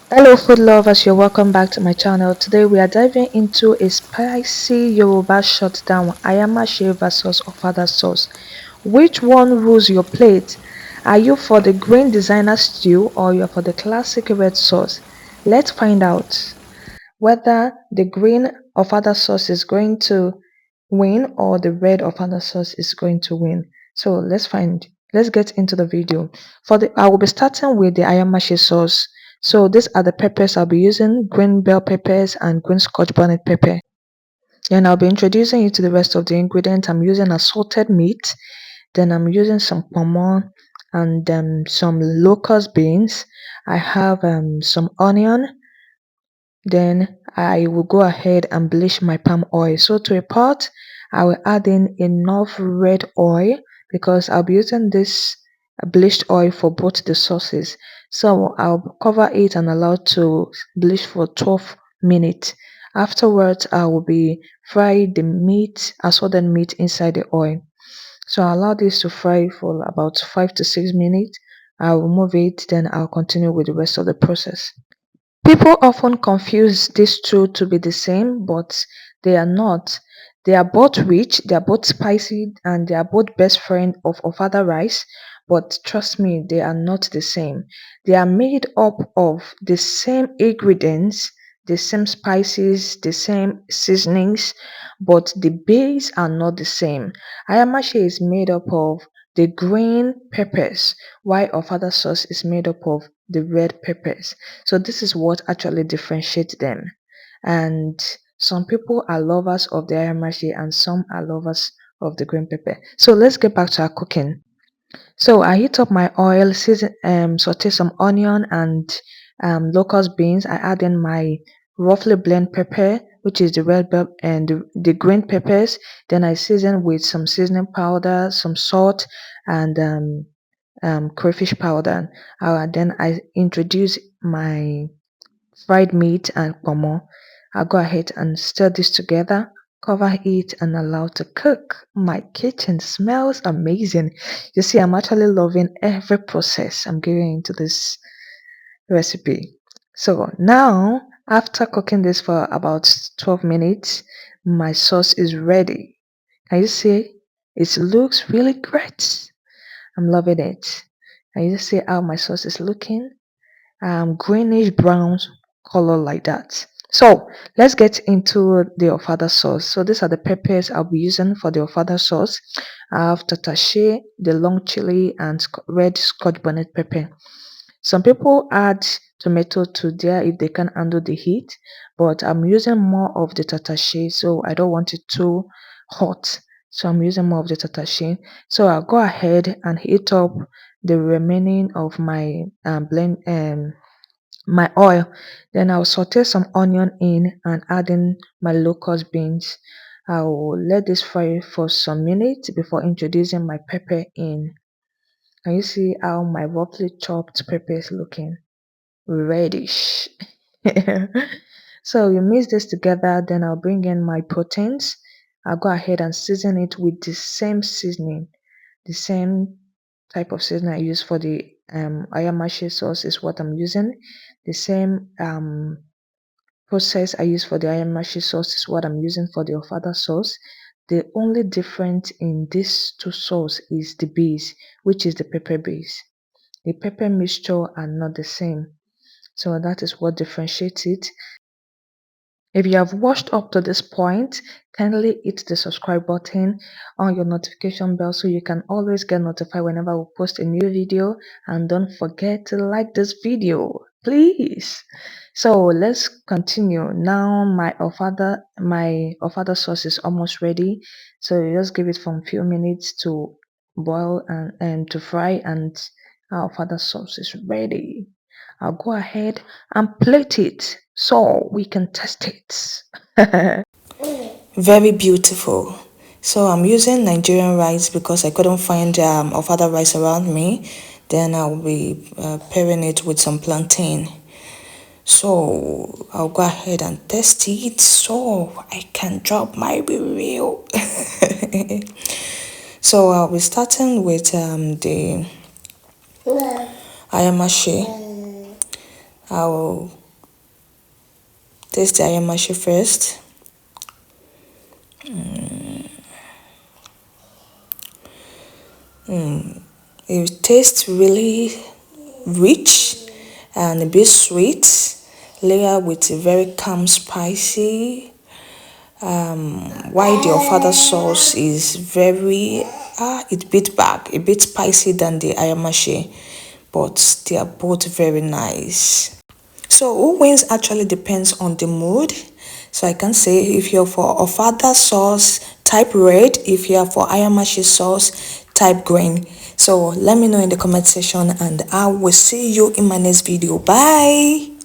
Hello food lovers, you're welcome back to my channel. Today we are diving into a spicy Yoruba showdown Ayamase versus Ofada sauce. Which one rules your plate? Are you for the green designer stew or you're for the classic red sauce? Let's find out whether the green Ofada sauce is going to win or the red Ofada sauce is going to win. So let's get into the video. I will be starting with the Ayamase sauce. So these are the peppers I'll be using: green bell peppers and green scotch bonnet pepper. And I'll be introducing you to the rest of the ingredients. I'm using assorted meat, then I'm using some ponmo and some locust beans. I have some onion, then I will go ahead and bleach my palm oil. So to a pot, I will add in enough red oil because I'll be using this bleached oil for both the sauces. So I'll cover it and allow it to bleach for 12 minutes. Afterwards, I will be fry the meat, assorted meat inside the oil. So I'll allow this to fry for about 5 to 6 minutes. I'll remove it, then I'll continue with the rest of the process. People often confuse these two to be the same, but they are not. They are both rich, they are both spicy, and they are both best friend of other rice. But trust me, they are not the same. They are made up of the same ingredients, the same spices, the same seasonings, but the base are not the same. Ayamashi is made up of the green peppers, while Ofada sauce is made up of the red peppers. So this is what actually differentiates them. And some people are lovers of the ayamashi and some are lovers of the green pepper. So let's get back to our cooking. So I heat up my oil, saute some onion and locust beans. I add in my roughly blend pepper, which is the red bell and the green peppers. Then I season with some seasoning powder, some salt, and crayfish powder. Then I introduce my fried meat and ponmo. I'll go ahead and stir this together, cover it and allow to cook. My kitchen smells amazing. You see, I'm actually loving every process I'm going into this recipe. So now, after cooking this for about 12 minutes, my sauce is ready. Can you see? It looks really great. I'm loving it. Can you see how my sauce is looking? Greenish brown color like that. So let's get into the ofada sauce. So these are the peppers I'll be using for the ofada sauce. I have tatache, the long chili, and red scotch bonnet pepper. Some people add tomato to there if they can handle the heat, but I'm using more of the tatache, so I don't want it too hot. So I'm using more of the tatache. So I'll go ahead and heat up the remaining of my my oil. Then I'll saute some onion in and add in my locust beans. I will let this fry for some minutes before introducing my pepper in. Can you see how my roughly chopped pepper is looking? Reddish. So you mix this together, then I'll bring in my proteins. I'll go ahead and season it with the same seasoning, the same type of seasoning I use for the ayamashi sauce is what I'm using. The same process I use for the ayamashi sauce is what I'm using for the ofada sauce. The only difference in these two sauce is the base, which is the pepper base. The pepper mixture are not the same. So that is what differentiates it. If you have watched up to this point, kindly hit the subscribe button on your notification bell so you can always get notified whenever we post a new video. And don't forget to like this video, please. So let's continue. Now my ofada sauce is almost ready. So you just give it for a few minutes to boil and to fry, and our ofada sauce is ready. I'll go ahead and plate it so we can test it. Very beautiful. So I'm using Nigerian rice because I couldn't find of other rice around me. Then I'll be pairing it with some plantain. So I'll go ahead and test it so I can drop my review. So I'll be starting with the ayamashi. I'll taste the ayamase first. It tastes really rich and a bit sweet, layered with a very calm spicy. While the Ofada sauce is very it bit back, a bit spicy than the ayamase, but they are both very nice. So who wins actually depends on the mood. So I can say if you're for Ofada sauce, type red. If you're for Ayamashi sauce, type green. So let me know in the comment section and I will see you in my next video. Bye.